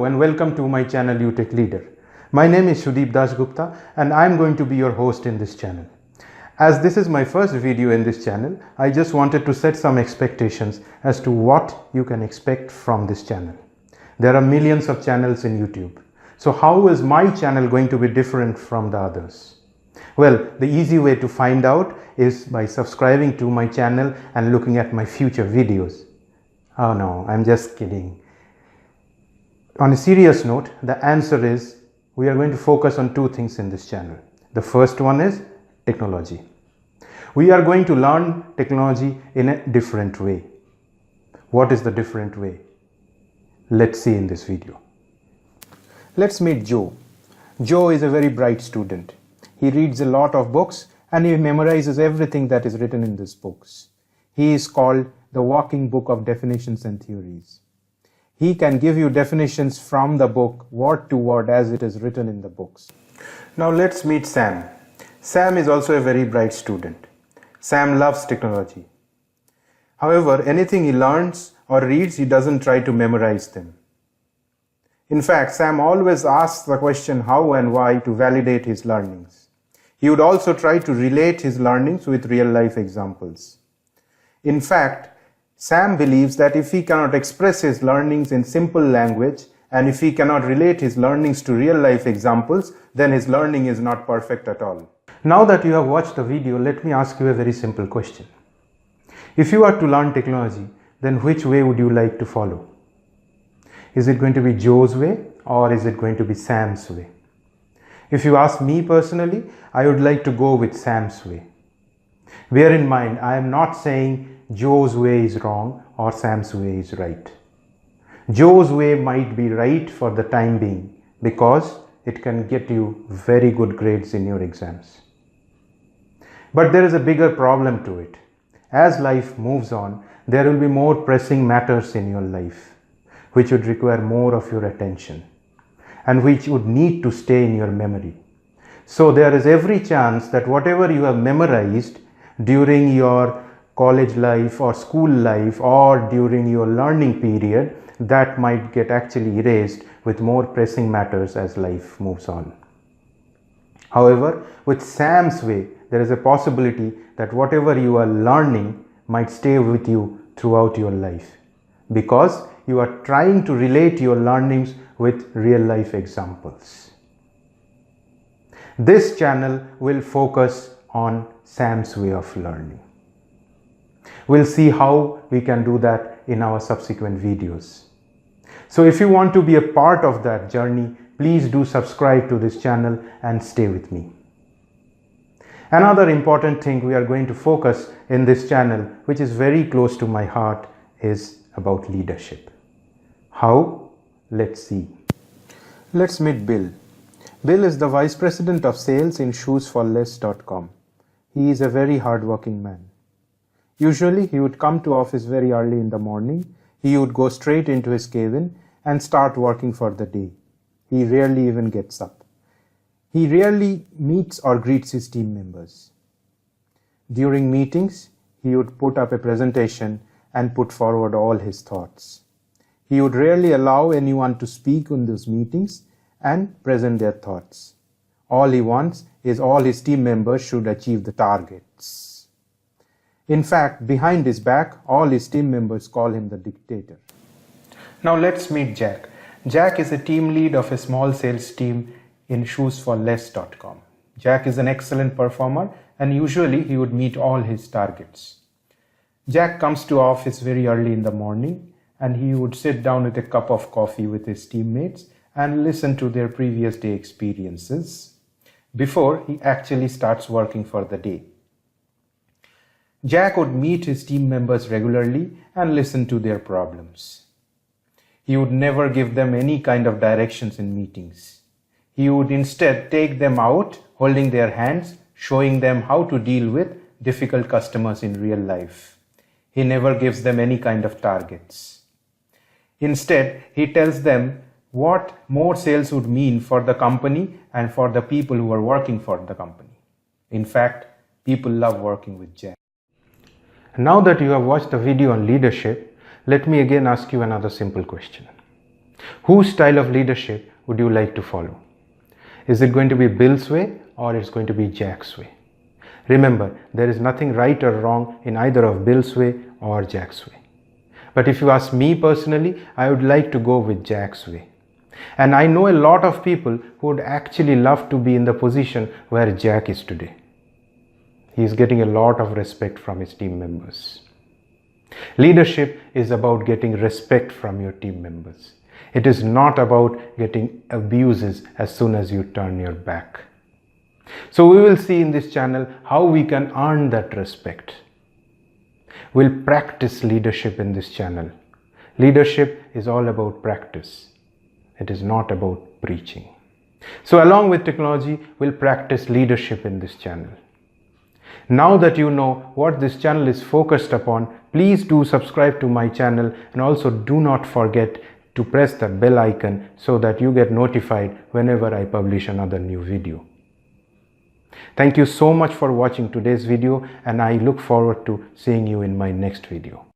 Hello and welcome to my channel YouTECH Leader. My name is Sudip Dasgupta and I am going to be your host in this channel. As this is my first video in this channel, I just wanted to set some expectations as to what you can expect from this channel. There are millions of channels in YouTube. So how is my channel going to be different from the others? Well, the easy way to find out is by subscribing to my channel and looking at my future videos. Oh no, I'm just kidding. On a serious note, the answer is we are going to focus on two things in this channel. The first one is technology. We are going to learn technology in a different way. What is the different way? Let's see in this video. Let's meet Joe. Joe is a very bright student. He reads a lot of books and he memorizes everything that is written in these books. He is called the walking book of definitions and theories. He can give you definitions from the book, word to word, as it is written in the books. Now let's meet Sam. Sam is also a very bright student. Sam loves technology. However, anything he learns or reads, he doesn't try to memorize them. In fact, Sam always asks the question how and why to validate his learnings. He would also try to relate his learnings with real-life examples. In fact, Sam believes that if he cannot express his learnings in simple language and if he cannot relate his learnings to real-life examples, then his learning is not perfect at all. Now that you have watched the video, let me ask you a very simple question. If you are to learn technology, then which way would you like to follow? Is it going to be Joe's way or is it going to be Sam's way? If you ask me personally, I would like to go with Sam's way. Bear in mind, I am not saying Joe's way is wrong or Sam's way is right. Joe's way might be right for the time being because it can get you very good grades in your exams. But there is a bigger problem to it. As life moves on, there will be more pressing matters in your life which would require more of your attention and which would need to stay in your memory. So there is every chance that whatever you have memorized during your college life or school life or during your learning period, that might get actually erased with more pressing matters as life moves on. However, with Sam's way, there is a possibility that whatever you are learning might stay with you throughout your life because you are trying to relate your learnings with real life examples. This channel will focus on Sam's way of learning. We'll see how we can do that in our subsequent videos. So if you want to be a part of that journey, please do subscribe to this channel and stay with me. Another important thing we are going to focus in this channel, which is very close to my heart, is about leadership. How? Let's see. Let's meet Bill. Bill is the Vice President of Sales in shoesforless.com. He is a very hardworking man. Usually he would come to office very early in the morning. He would go straight into his cabin and start working for the day. He rarely even gets up. He rarely meets or greets his team members. During meetings, he would put up a presentation and put forward all his thoughts. He would rarely allow anyone to speak in those meetings and present their thoughts. All he wants is all his team members should achieve the targets. In fact, behind his back, all his team members call him the dictator. Now let's meet Jack. Jack is a team lead of a small sales team in shoesforless.com. Jack is an excellent performer and usually he would meet all his targets. Jack comes to office very early in the morning and he would sit down with a cup of coffee with his teammates and listen to their previous day experiences before he actually starts working for the day. Jack would meet his team members regularly and listen to their problems. He would never give them any kind of directions in meetings. He would instead take them out, holding their hands, showing them how to deal with difficult customers in real life. He never gives them any kind of targets. Instead, he tells them what more sales would mean for the company and for the people who are working for the company. In fact, people love working with Jack. Now that you have watched the video on leadership, let me again ask you another simple question. Whose style of leadership would you like to follow? Is it going to be Bill's way or it's going to be Jack's way? Remember, there is nothing right or wrong in either of Bill's way or Jack's way. But if you ask me personally, I would like to go with Jack's way. And I know a lot of people who would actually love to be in the position where Jack is today. He is getting a lot of respect from his team members. Leadership is about getting respect from your team members. It is not about getting abuses as soon as you turn your back. So we will see in this channel how we can earn that respect. We'll practice leadership in this channel. Leadership is all about practice. It is not about preaching. So along with technology, we'll practice leadership in this channel. Now that you know what this channel is focused upon, please do subscribe to my channel and also do not forget to press the bell icon so that you get notified whenever I publish another new video. Thank you so much for watching today's video, and I look forward to seeing you in my next video.